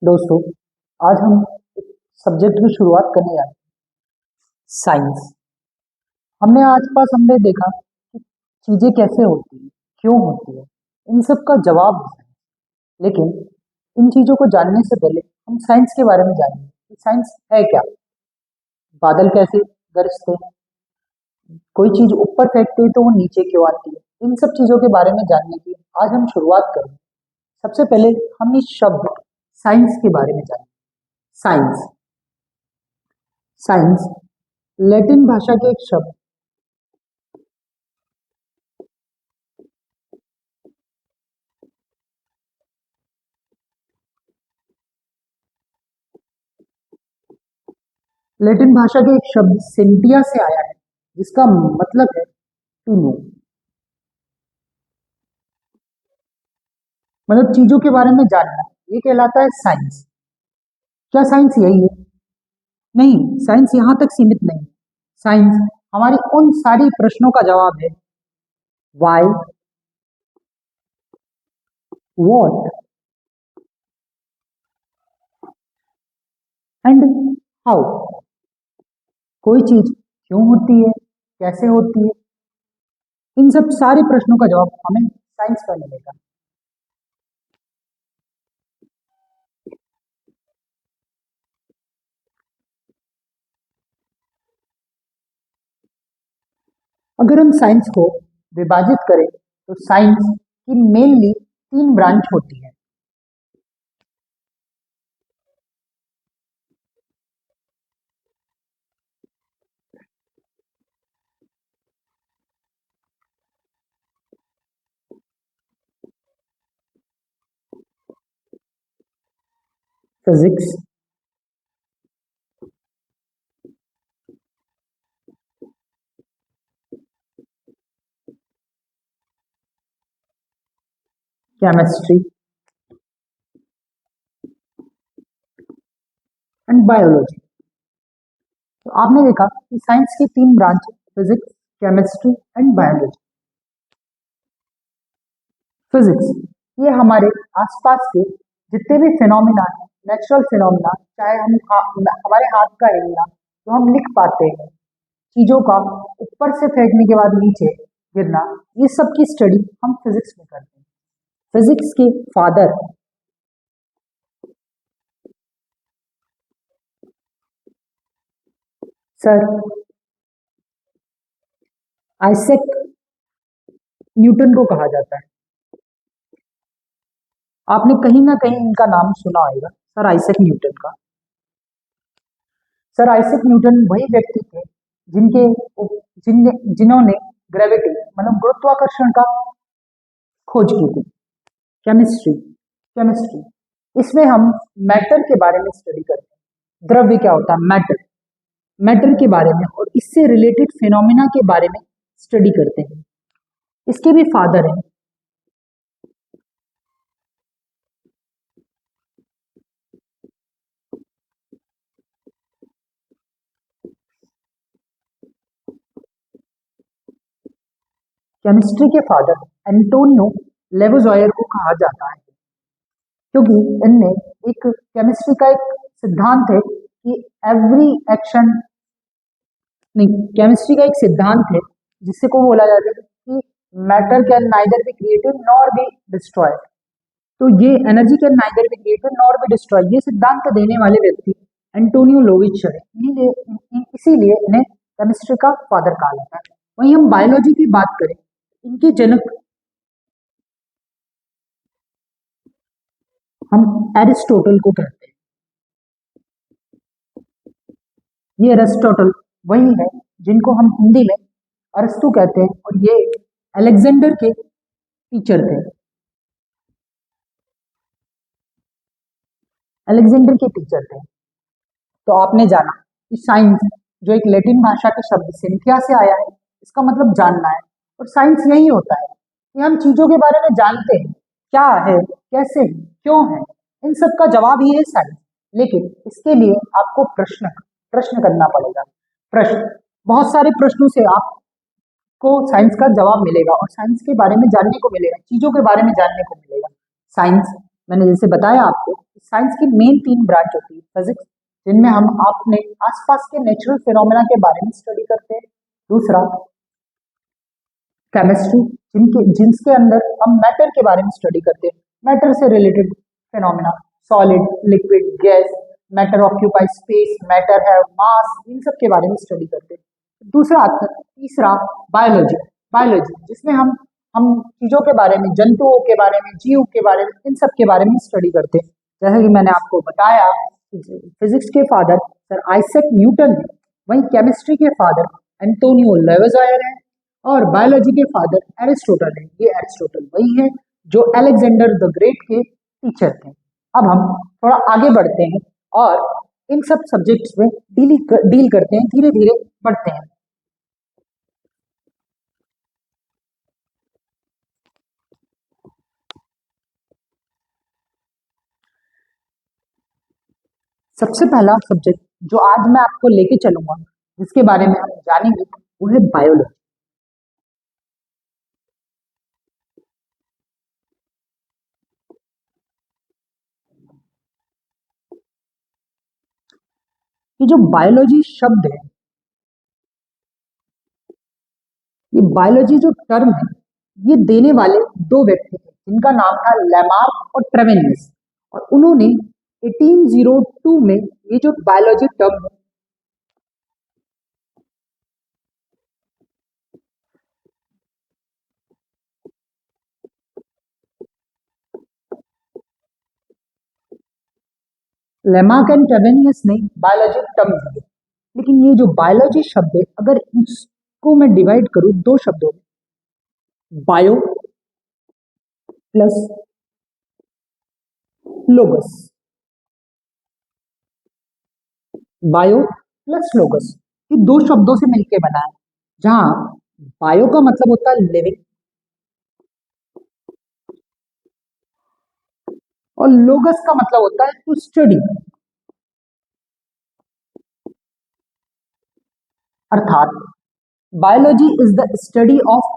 दोस्तों, आज हम एक सब्जेक्ट की शुरुआत करने जा रहे हैं, साइंस। हमने देखा कि चीजें कैसे होती हैं, क्यों होती है, इन सब का जवाब है साइंस। लेकिन इन चीजों को जानने से पहले हम साइंस के बारे में जानेंगे कि साइंस है क्या। बादल कैसे गरजते हैं, कोई चीज ऊपर फेंकते हैं तो वो नीचे क्यों आती है, इन सब चीजों के बारे में जानने की आज हम शुरुआत करेंगे। सबसे पहले हम इस शब्द साइंस के बारे में जानेंगे। साइंस साइंस लैटिन भाषा के एक शब्द लैटिन भाषा के एक शब्द सेंटिया से आया है, जिसका मतलब है टू नो। मतलब चीजों के बारे में जानना, ये कहलाता है साइंस। क्या साइंस यही है? नहीं, साइंस यहां तक सीमित नहीं है। साइंस हमारी उन सारी प्रश्नों का जवाब है। Why, what and how. कोई चीज क्यों होती है, कैसे होती है, इन सब सारे प्रश्नों का जवाब हमें साइंस में मिलेगा। अगर हम साइंस को विभाजित करें तो साइंस की मेनली तीन ब्रांच होती है। Physics, chemistry and biology. तो आपने देखा कि साइंस की तीन branch, physics, chemistry and biology. Physics ये हमारे आसपास के जितने भी फिनोमिना हैं, नेचुरल फिनोमिना, चाहे हमारे हाथ का हिलना जो हम लिख पाते हैं, चीजों का ऊपर से फेंकने के बाद नीचे गिरना, ये सब की स्टडी हम फिजिक्स में करते हैं। फिजिक्स के फादर सर आइजैक न्यूटन को कहा जाता है। आपने कहीं ना कहीं इनका नाम सुना होगा, सर आइजैक न्यूटन का। सर आइजैक न्यूटन वही व्यक्ति थे जिनके जिन्होंने ग्रेविटी मतलब गुरुत्वाकर्षण का खोज की थी। केमिस्ट्री इसमें हम मैटर के बारे में स्टडी करते हैं। द्रव्य क्या होता है, मैटर। मैटर के बारे में और इससे रिलेटेड फिनोमिना के बारे में स्टडी करते हैं। इसके भी फादर हैं केमिस्ट्री के फादर एंटोनियो लेवोजॉयर को कहा जाता है, क्योंकि इनने एक केमिस्ट्री का एक सिद्धांत है कि एवरी एक्शन, नहीं, केमिस्ट्री का एक सिद्धांत है जिससे को बोला जाता है कि matter can neither be created nor be destroyed. तो ये energy can neither be created nor be destroyed, ये सिद्धांत देने वाले व्यक्ति एंटोनियो लोविच है। इसीलिए इन्हें केमिस्ट्री का फादर कहा जाता है। वहीं हम बायोलॉजी की बात करें, इनके जनक हम एरिस्टोटल को कहते हैं। ये एरिस्टोटल वही है जिनको हम हिंदी में अरस्तु कहते हैं, और ये अलेक्जेंडर के टीचर थे। अलेक्जेंडर के टीचर थे। तो आपने जाना कि साइंस जो एक लैटिन भाषा के शब्द सिंथिया से आया है, इसका मतलब जानना है। और साइंस यही होता है कि हम चीजों के बारे में जानते हैं, क्या है, कैसे है, क्यों है, इन सब का जवाब ही है साइंस। लेकिन इसके लिए आपको प्रश्न प्रश्न करना पड़ेगा। प्रश्न, बहुत सारे प्रश्नों से आपको साइंस का जवाब मिलेगा और साइंस के बारे में जानने को मिलेगा, चीजों के बारे में जानने को मिलेगा। साइंस, मैंने जैसे बताया आपको, साइंस की मेन 3 ब्रांच होती है फिजिक्स, जिनमें हम अपने आसपास के नेचुरल फिनोमेना के बारे में स्टडी करते हैं। दूसरा केमिस्ट्री, जिसके अंदर हम मैटर के बारे में स्टडी करते हैं, मैटर से related phenomena, solid, liquid, gas, matter occupy space, matter है मास, इन सब के बारे में स्टडी करते हैं। दूसरा आता है तीसरा बायोलॉजी, जिसमें हम चीजों के बारे में, जंतुओं के बारे में, जीव के बारे में, इन सब के बारे में स्टडी करते हैं। जैसे कि मैंने आपको बताया, फिजिक्स के फादर सर आइजैक न्यूटन है, वहीं केमिस्ट्री के फादर एंटोनियो लेवेज़ायर है, और बायोलॉजी के फादर एरिस्टोटल है। ये एरिस्टोटल वही है जो अलेक्जेंडर द ग्रेट के टीचर थे। अब हम थोड़ा आगे बढ़ते हैं और इन सब सब्जेक्ट्स में डील करते हैं, धीरे धीरे बढ़ते हैं। सबसे पहला सब्जेक्ट जो आज मैं आपको लेके चलूंगा, जिसके बारे में हम जानेंगे, वो है बायोलॉजी। ये जो बायोलॉजी शब्द है, ये बायोलॉजी जो टर्म है, ये देने वाले 2 व्यक्ति थे, जिनका नाम था लैमार्क और ट्रेवेनियस, और उन्होंने 1802 में ये जो बायोलॉजी टर्म है, लेमार्क एंड ट्रेवेनियस ने बायोलॉजी टर्म दी। लेकिन ये जो बायोलॉजी शब्द है, अगर इसको मैं डिवाइड करूं 2 शब्दों में, बायो प्लस लोगस, बायो प्लस लोगस, ये 2 शब्दों से मिलकर बना है, जहां बायो का मतलब होता है लिविंग और लोगस का मतलब होता है टू स्टडी, अर्थात biology is the study of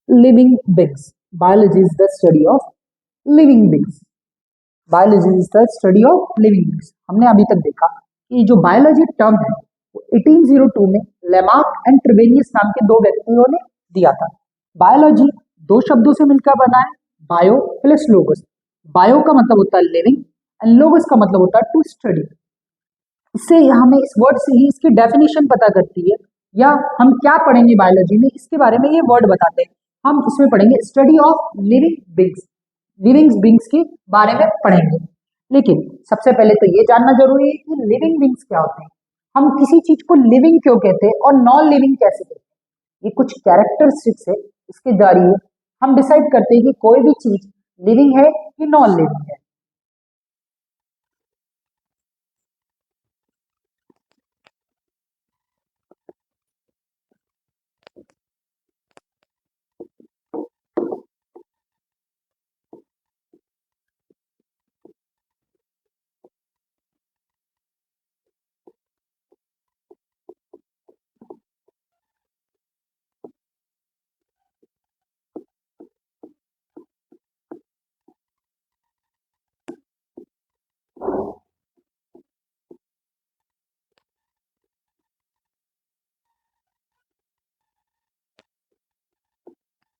living बिंग्स। Biology is the study of living बिंग्स। Biology is the study of living बिंग्स। हमने अभी तक देखा कि जो बायोलॉजी टर्म है, वो 1802 में लेमार्क एंड ट्रेवेनियस नाम के 2 व्यक्तियों ने दिया था। बायोलॉजी 2 शब्दों से मिलकर बना है, बायो प्लस लोगस। बायो का मतलब होता है लिविंग एंड लोगस का मतलब होता है टू स्टडी। इससे हमें इस वर्ड से ही इसकी डेफिनेशन पता करती है, या हम क्या पढ़ेंगे बायोलॉजी में, इसके बारे में ये वर्ड बताते हैं। हम इसमें पढ़ेंगे स्टडी ऑफ लिविंग बिंग्स, लिविंग बिंग्स के बारे में पढ़ेंगे। लेकिन सबसे पहले तो ये जानना जरूरी है कि लिविंग बिंग्स क्या होते हैं, हम किसी चीज को लिविंग क्यों कहते हैं और नॉन लिविंग कैसे कहते हैं। ये कुछ कैरेक्टरिस्टिक्स है, इसके जरिए हम डिसाइड करते हैं कि कोई भी चीज लिविंग है कि नॉन लिविंग है।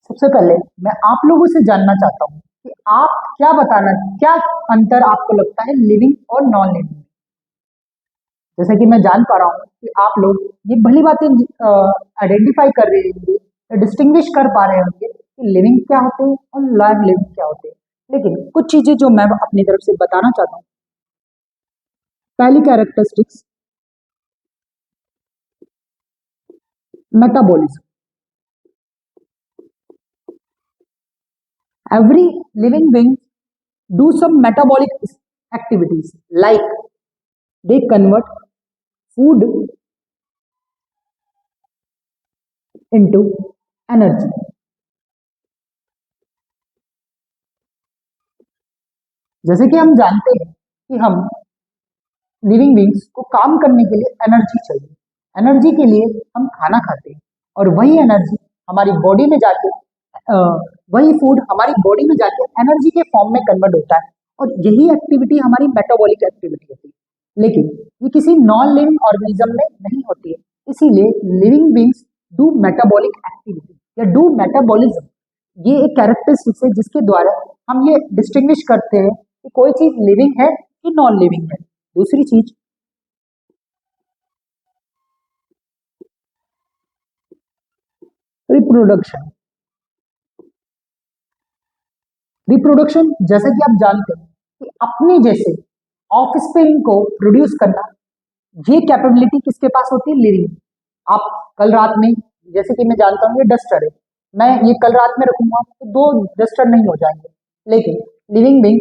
सबसे पहले मैं आप लोगों से जानना चाहता हूँ कि आप क्या अंतर आपको लगता है लिविंग और नॉन लिविंग में। जैसे कि मैं जान पा रहा हूँ कि आप लोग ये भली बातें आइडेंटिफाई कर रहे होंगे, डिस्टिंग्विश कर पा रहे होंगे कि लिविंग क्या होते हैं और नॉन लिविंग क्या होते हैं। लेकिन कुछ चीजें जो मैं अपनी तरफ से बताना चाहता हूँ। पहली characteristics, metabolism. Every living being do some metabolic activities, like they convert food into energy. जैसे कि हम जानते हैं कि हम लिविंग बींग्स को काम करने के लिए एनर्जी चाहिए, एनर्जी के लिए हम खाना खाते हैं, और वही एनर्जी हमारी बॉडी में जाके वही फूड हमारी बॉडी में जाके एनर्जी के फॉर्म में कन्वर्ट होता है, और यही एक्टिविटी हमारी मेटाबॉलिक एक्टिविटी होती है। लेकिन ये किसी नॉन लिविंग ऑर्गेनिज्म में नहीं होती है, इसीलिए living beings do metabolic activity या डू मेटाबॉलिज्म। ये एक कैरेक्टरिस्टिक्स है जिसके द्वारा हम ये डिस्टिंग्विश करते हैं कि कोई चीज लिविंग है कि नॉन लिविंग है। दूसरी चीज रिप्रोडक्शन। रिप्रोडक्शन जैसे कि आप जानते हैं कि अपने जैसे ऑफस्प्रिंग को प्रोड्यूस करना, ये कैपेबिलिटी किसके पास होती है? लिविंग। आप कल रात में, जैसे कि मैं जानता हूँ ये डस्टर है, मैं ये कल रात में रखूंगा तो दो डस्टर नहीं हो जाएंगे, लेकिन लिविंग बींग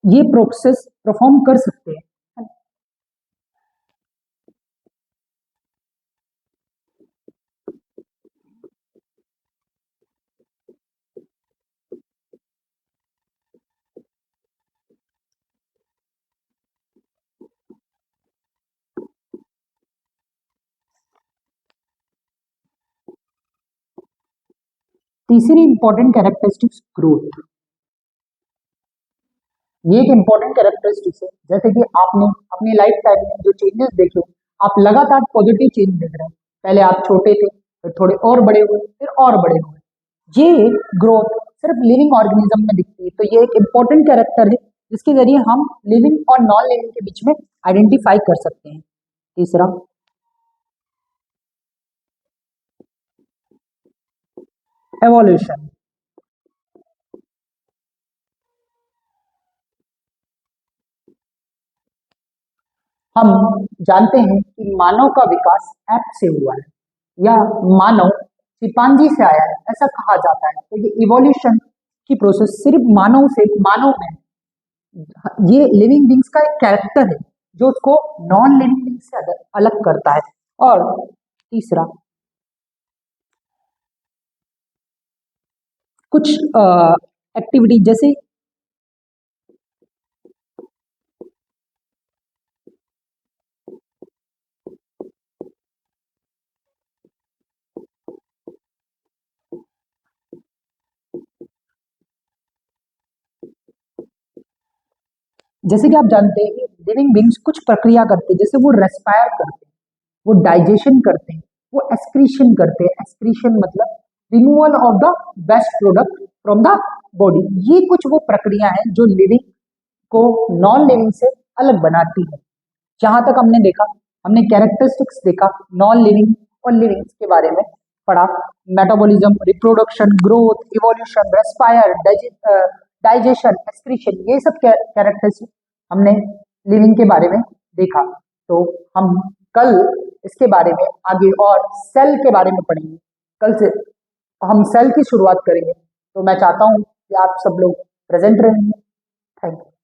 ये प्रोसेस परफॉर्म कर सकते हैं। तीसरी इंपॉर्टेंट कैरेक्टरिस्टिक्स ग्रोथ। ये एक इंपॉर्टेंट कैरेक्टरिस्टिक्स है, जैसे कि आपने अपनी लाइफ टाइम में जो चेंजेस देखे, आप लगातार पॉजिटिव चेंज देख रहे हैं। पहले आप छोटे थे, फिर थोड़े और बड़े हुए, फिर और बड़े हुए। ये ग्रोथ सिर्फ लिविंग ऑर्गेनिज्म में दिखती है, तो ये एक इंपॉर्टेंट कैरेक्टर है जिसके जरिए हम लिविंग और नॉन लिविंग के बीच में आइडेंटिफाई कर सकते हैं। तीसरा, एवोल्यूशन। हम जानते हैं कि मानव का विकास ऐप से हुआ है, या मानव चिंपांजी से आया है ऐसा कहा जाता है। तो ये इवोल्यूशन की प्रोसेस सिर्फ मानव से मानव में, ये लिविंग बींग्स का एक कैरेक्टर है जो उसको नॉन लिविंग बींग से अलग करता है। और तीसरा, कुछ एक्टिविटी जैसे जैसे कि आप जानते हैं कि लिविंग बींग्स कुछ प्रक्रिया करते हैं, जैसे वो रेस्पायर करते हैं, वो डाइजेशन करते हैं, वो एक्सक्रीशन करते हैं। एक्सक्रीशन मतलब removal of the waste product from the body. ये कुछ वो प्रक्रिया है जो लिविंग को नॉन लिविंग से अलग बनाती है। जहां तक हमने देखा, हमने कैरेक्टरिस्टिक्स देखा नॉन लिविंग और लिविंग के बारे में पढ़ा। Metabolism, reproduction, growth, evolution, respire, digestion, excretion, ये सब कैरेक्टरिस्टिक्स हमने लिविंग के बारे में देखा। तो हम कल इसके बारे में आगे और सेल के बारे में पढ़ेंगे। कल से हम सेल की शुरुआत करेंगे, तो मैं चाहता हूँ कि आप सब लोग प्रेजेंट रहेंगे। Thank you.